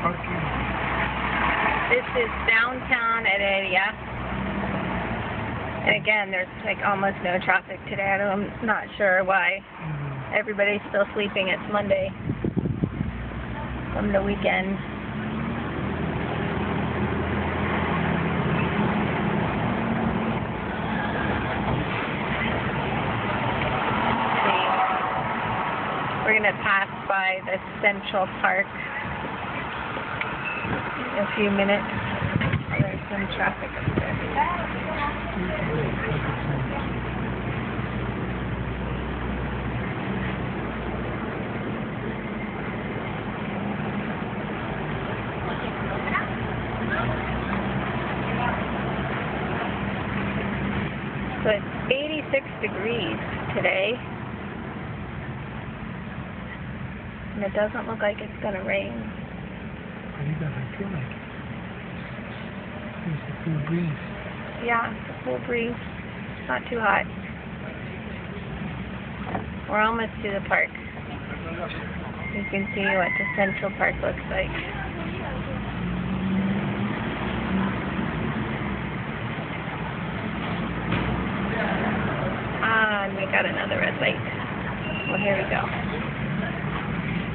parking. This is downtown Heredia. And again, there's like almost no traffic today. I'm not sure why. Everybody's still sleeping. It's Monday from the weekend. We're going to pass by the Central Park in a few minutes. There's some traffic up there. So it's 86 degrees today. And it doesn't look like it's going to rain. It doesn't feel like it. There's a cool breeze. Yeah, it's a cool breeze. It's not too hot. We're almost to the park. You can see what the Central Park looks like. And we got another red light. Well, here we go.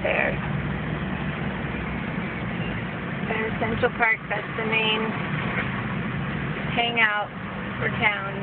There's Central Park. That's the main hangout for town.